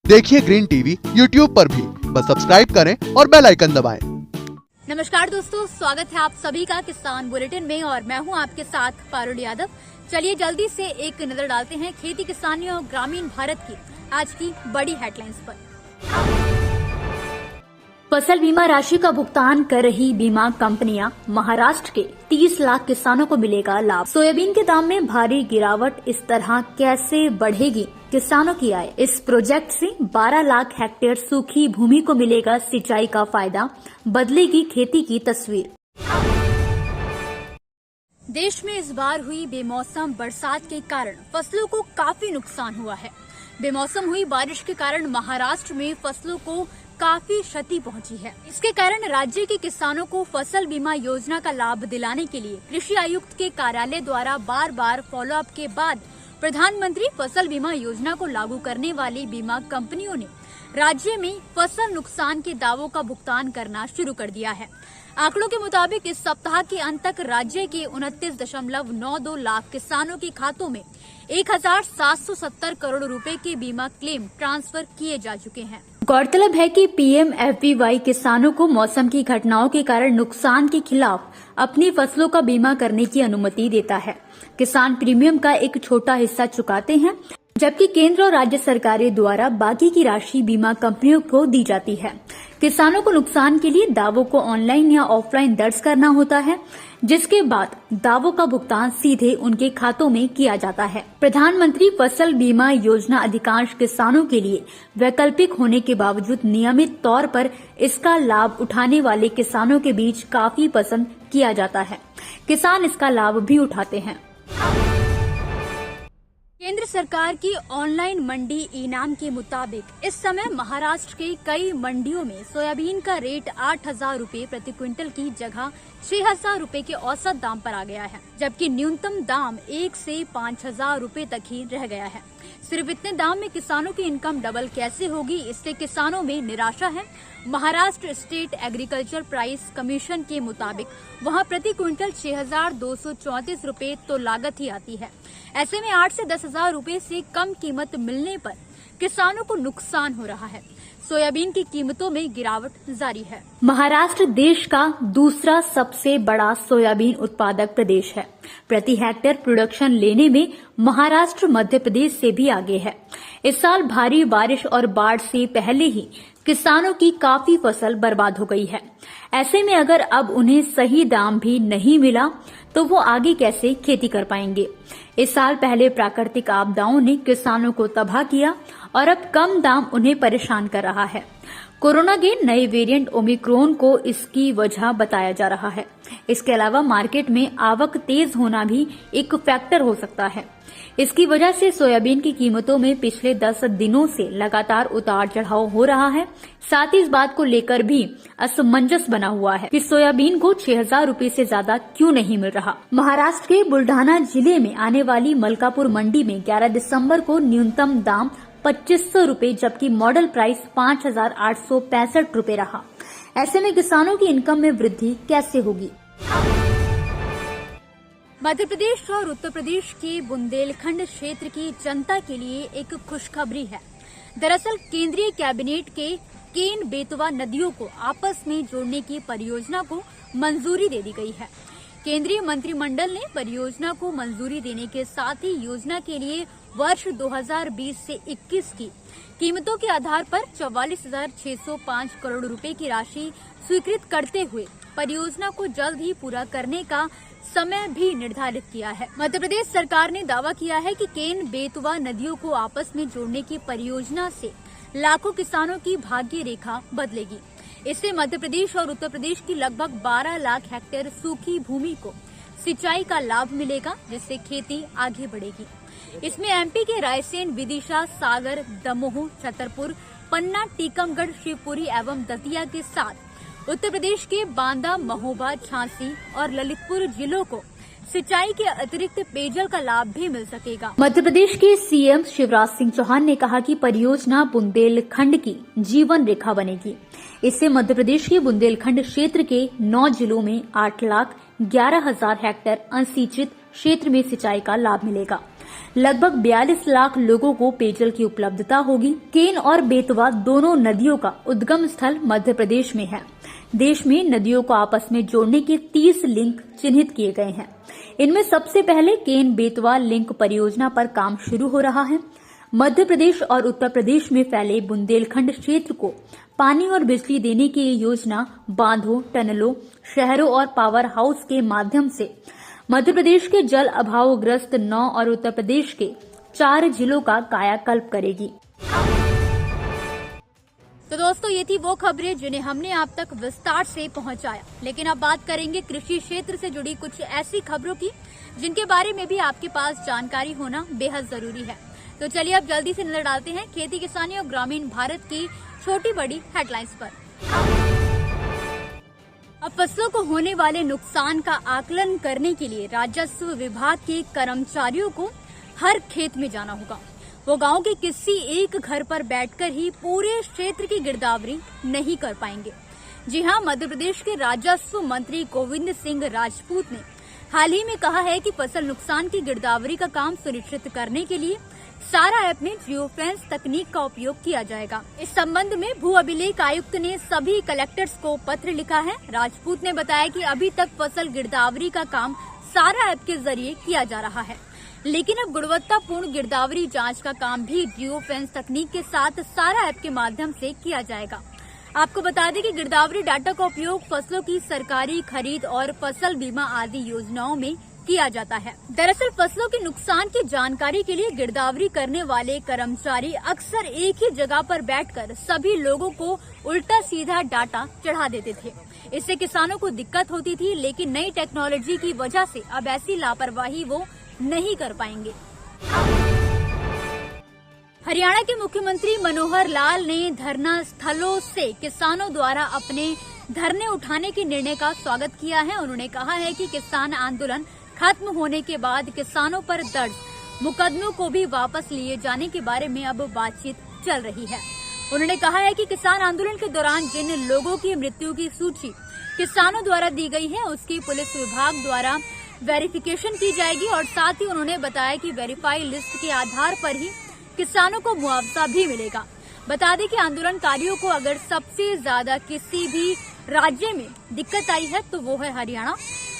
देखिए green TV YouTube पर भी, बस सब्सक्राइब करें और बेल आइकन दबाएं। नमस्कार दोस्तों, स्वागत है आप सभी का किसान बुलेटिन में और मैं हूं आपके साथ पारुल यादव। चलिए जल्दी से एक नजर डालते हैं खेती किसानी और ग्रामीण भारत की आज की बड़ी हेडलाइंस पर। फसल बीमा राशि का भुगतान कर रही बीमा कंपनियां, महाराष्ट्र के 30 लाख किसानों को मिलेगा लाभ। सोयाबीन के दाम में भारी गिरावट, इस तरह कैसे बढ़ेगी किसानों की आय? इस प्रोजेक्ट से 12 लाख हेक्टेयर सूखी भूमि को मिलेगा सिंचाई का फायदा, बदलेगी खेती की तस्वीर। देश में इस बार हुई बेमौसम बरसात के कारण फसलों को काफी नुकसान हुआ है। बेमौसम हुई बारिश के कारण महाराष्ट्र में फसलों को काफी क्षति पहुंची है। इसके कारण राज्य के किसानों को फसल बीमा योजना का लाभ दिलाने के लिए कृषि आयुक्त के कार्यालय द्वारा बार बार फॉलोअप के बाद प्रधानमंत्री फसल बीमा योजना को लागू करने वाली बीमा कंपनियों ने राज्य में फसल नुकसान के दावों का भुगतान करना शुरू कर दिया है। आंकड़ों के मुताबिक इस सप्ताह के अंत तक राज्य के 29.92 लाख किसानों के खातों में 1770 करोड़ रुपए के बीमा क्लेम ट्रांसफर किए जा चुके हैं। गौरतलब है कि PMFBY किसानों को मौसम की घटनाओं के कारण नुकसान के खिलाफ अपनी फसलों का बीमा करने की अनुमति देता है। किसान प्रीमियम का एक छोटा हिस्सा चुकाते हैं, जबकि केंद्र और राज्य सरकारें द्वारा बाकी की राशि बीमा कंपनियों को दी जाती है। किसानों को नुकसान के लिए दावों को ऑनलाइन या ऑफलाइन दर्ज करना होता है, जिसके बाद दावों का भुगतान सीधे उनके खातों में किया जाता है। प्रधानमंत्री फसल बीमा योजना अधिकांश किसानों के लिए वैकल्पिक होने के बावजूद नियमित तौर पर इसका लाभ उठाने वाले किसानों के बीच काफी पसंद किया जाता है। किसान इसका लाभ भी उठाते हैं। केंद्र सरकार की ऑनलाइन मंडी इनाम के मुताबिक इस समय महाराष्ट्र के कई मंडियों में सोयाबीन का रेट 8,000 रूपए प्रति क्विंटल की जगह 6,000 रूपए के औसत दाम पर आ गया है, जबकि न्यूनतम दाम 1 से 5,000 रूपए तक ही रह गया है। सिर्फ इतने दाम में किसानों की इनकम डबल कैसे होगी, इससे किसानों में निराशा है। Maharashtra state agriculture price commission के मुताबिक वहां प्रति क्विंटल 6,234 रूपए तो लागत ही आती है। ऐसे में 8 से 10,000 रूपए से कम कीमत मिलने पर किसानों को नुकसान हो रहा है। सोयाबीन की कीमतों में गिरावट जारी है। महाराष्ट्र देश का दूसरा सबसे बड़ा सोयाबीन उत्पादक प्रदेश है। प्रति हेक्टेयर प्रोडक्शन लेने में महाराष्ट्र मध्य प्रदेश से भी आगे है। इस साल भारी बारिश और बाढ़ से पहले ही किसानों की काफी फसल बर्बाद हो गई है। ऐसे में अगर अब उन्हें सही दाम भी नहीं मिला तो वो आगे कैसे खेती कर पाएंगे? इस साल पहले प्राकृतिक आपदाओं ने किसानों को तबाह किया और अब कम दाम उन्हें परेशान कर रहा है। कोरोना के नए वेरिएंट ओमिक्रॉन को इसकी वजह बताया जा रहा है। इसके अलावा मार्केट में आवक तेज होना भी एक फैक्टर हो सकता है। इसकी वजह से सोयाबीन की कीमतों में पिछले 10 दिनों से लगातार उतार चढ़ाव हो रहा है। साथ ही इस बात को लेकर भी असमंजस बना हुआ है कि सोयाबीन को 6,000 रूपए से ज्यादा क्यों नहीं मिल रहा। महाराष्ट्र के बुल्ढाना जिले में आने वाली मलकापुर मंडी में 11 दिसंबर को न्यूनतम दाम 2,500 रूपए, जबकि मॉडल प्राइस 5,865 रूपए रहा। ऐसे में किसानों की इनकम में वृद्धि कैसे होगी? मध्य प्रदेश और उत्तर प्रदेश के बुंदेलखंड क्षेत्र की जनता के लिए एक खुशखबरी है। दरअसल केंद्रीय कैबिनेट के केन बेतवा नदियों को आपस में जोड़ने की परियोजना को मंजूरी दे दी गई है। केंद्रीय मंत्रिमंडल ने परियोजना को मंजूरी देने के साथ ही योजना के लिए वर्ष 2020 से 21 की कीमतों के आधार पर 44,605 करोड़ रुपए की राशि स्वीकृत करते हुए परियोजना को जल्द ही पूरा करने का समय भी निर्धारित किया है। मध्य प्रदेश सरकार ने दावा किया है कि केन बेतवा नदियों को आपस में जोड़ने की परियोजना से लाखों किसानों की भाग्य रेखा बदलेगी। इससे मध्य प्रदेश और उत्तर प्रदेश की लगभग 12 लाख हेक्टेयर सूखी भूमि को सिंचाई का लाभ मिलेगा, जिससे खेती आगे बढ़ेगी। इसमें MP के रायसेन, विदिशा, सागर, दमोह, छतरपुर, पन्ना, टीकमगढ़, शिवपुरी एवं दतिया के साथ उत्तर प्रदेश के बांदा, महोबा, झांसी और ललितपुर जिलों को सिंचाई के अतिरिक्त पेयजल का लाभ भी मिल सकेगा। मध्य प्रदेश के CM शिवराज सिंह चौहान ने कहा कि परियोजना बुंदेलखंड की जीवन रेखा बनेगी। इससे मध्य प्रदेश के बुंदेलखंड क्षेत्र के 9 जिलों में 8,11,000 हेक्टेयर असिंचित क्षेत्र में सिंचाई का लाभ मिलेगा। लगभग 42 लाख लोगों को पेयजल की उपलब्धता होगी। केन और बेतवा दोनों नदियों का उद्गम स्थल मध्य प्रदेश में है। देश में नदियों को आपस में जोड़ने के 30 लिंक चिन्हित किए गए हैं। इनमें सबसे पहले केन बेतवा लिंक परियोजना पर काम शुरू हो रहा है। मध्य प्रदेश और उत्तर प्रदेश में फैले बुंदेलखंड क्षेत्र को पानी और बिजली देने की ये योजना बांधों, टनलों, शहरों और पावर हाउस के माध्यम से मध्य प्रदेश के जल अभावग्रस्त 9 और उत्तर प्रदेश के 4 जिलों का कायाकल्प करेगी। तो दोस्तों, ये थी वो खबरें जिन्हें हमने आप तक विस्तार से पहुंचाया। लेकिन अब बात करेंगे कृषि क्षेत्र से जुड़ी कुछ ऐसी खबरों की जिनके बारे में भी आपके पास जानकारी होना बेहद जरूरी है। तो चलिए अब जल्दी से नजर डालते हैं खेती किसानी और ग्रामीण भारत की छोटी बड़ी हेडलाइंस पर। अब फसलों को होने वाले नुकसान का आकलन करने के लिए राजस्व विभाग के कर्मचारियों को हर खेत में जाना होगा। वो गांव के किसी एक घर पर बैठकर ही पूरे क्षेत्र की गिरदावरी नहीं कर पाएंगे। जी हां, मध्य प्रदेश के राजस्व मंत्री गोविंद सिंह राजपूत ने हाल ही में कहा है कि फसल नुकसान की गिरदावरी का काम सुनिश्चित करने के लिए सारा ऐप में जियोफेंस तकनीक का उपयोग किया जाएगा। इस संबंध में भू अभिलेख आयुक्त ने सभी कलेक्टर्स को पत्र लिखा है। राजपूत ने बताया कि अभी तक फसल गिरदावरी का काम सारा ऐप के जरिए किया जा रहा है, लेकिन अब गुणवत्तापूर्ण गिरदावरी जांच का काम भी जियोफेंस तकनीक के साथ सारा ऐप के माध्यम से किया जाएगा। आपको बता दें कि गिरदावरी डाटा का उपयोग फसलों की सरकारी खरीद और फसल बीमा आदि योजनाओं में किया जाता है। दरअसल फसलों के नुकसान की जानकारी के लिए गिरदावरी करने वाले कर्मचारी अक्सर एक ही जगह पर बैठकर सभी लोगों को उल्टा सीधा डाटा चढ़ा देते थे। इससे किसानों को दिक्कत होती थी, लेकिन नई टेक्नोलॉजी की वजह से अब ऐसी लापरवाही वो नहीं कर पाएंगे। हरियाणा के मुख्यमंत्री मनोहर लाल ने धरना स्थलों से किसानों द्वारा अपने धरने उठाने के निर्णय का स्वागत किया है। उन्होंने कहा है कि किसान आंदोलन खत्म होने के बाद किसानों पर दर्ज मुकदमों को भी वापस लिए जाने के बारे में अब बातचीत चल रही है। उन्होंने कहा है कि किसान आंदोलन के दौरान जिन लोगों की मृत्यु की सूची किसानों द्वारा दी गई है, उसकी पुलिस विभाग द्वारा वेरिफिकेशन की जाएगी और साथ ही उन्होंने बताया कि वेरीफाई लिस्ट के आधार पर ही किसानों को मुआवजा भी मिलेगा। बता दें कि आंदोलनकारियों को अगर सबसे ज्यादा किसी भी राज्य में दिक्कत आई है तो वो है हरियाणा।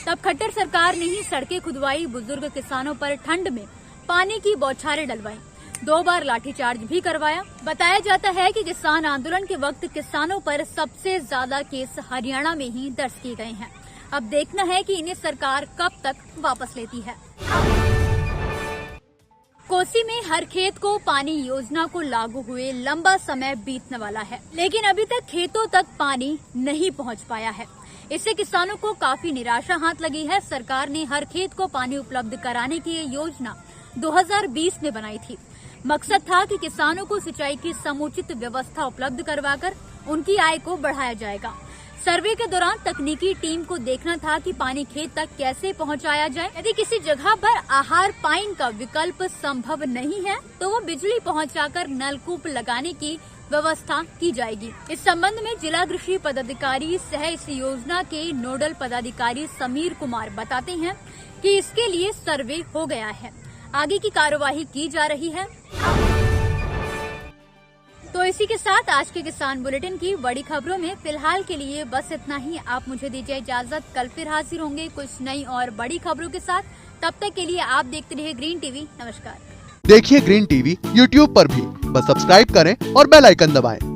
तब खट्टर सरकार ने ही सड़कें खुदवाई, बुजुर्ग किसानों पर ठंड में पानी की बौछारें डलवाई, 2 बार लाठीचार्ज भी करवाया। बताया जाता है कि किसान आंदोलन के वक्त किसानों पर सबसे ज्यादा केस हरियाणा में ही दर्ज किए गए हैं। अब देखना है कि इन्हें सरकार कब तक वापस लेती है। कोसी में हर खेत को पानी योजना को लागू हुए लंबा समय बीतने वाला है, लेकिन अभी तक खेतों तक पानी नहीं पहुंच पाया है। इससे किसानों को काफी निराशा हाथ लगी है। सरकार ने हर खेत को पानी उपलब्ध कराने की योजना 2020 में बनाई थी। मकसद था कि किसानों को सिंचाई की समुचित व्यवस्था उपलब्ध करवाकर उनकी आय को बढ़ाया जाएगा। सर्वे के दौरान तकनीकी टीम को देखना था कि पानी खेत तक कैसे पहुंचाया जाए। यदि किसी जगह पर आहार पाइन का विकल्प संभव नहीं है तो वो बिजली पहुंचाकर नलकूप लगाने की व्यवस्था की जाएगी। इस संबंध में जिला कृषि पदाधिकारी सह इस योजना के नोडल पदाधिकारी समीर कुमार बताते हैं कि इसके लिए सर्वे हो गया है, आगे की कार्यवाही की जा रही है। तो इसी के साथ आज के किसान बुलेटिन की बड़ी खबरों में फिलहाल के लिए बस इतना ही। आप मुझे दीजिए इजाजत, कल फिर हाजिर होंगे कुछ नई और बड़ी खबरों के साथ। तब तक के लिए आप देखते रहिए ग्रीन टीवी। नमस्कार। देखिए ग्रीन टीवी यूट्यूब पर भी, बस सब्सक्राइब करें और बेल आइकन दबाएं।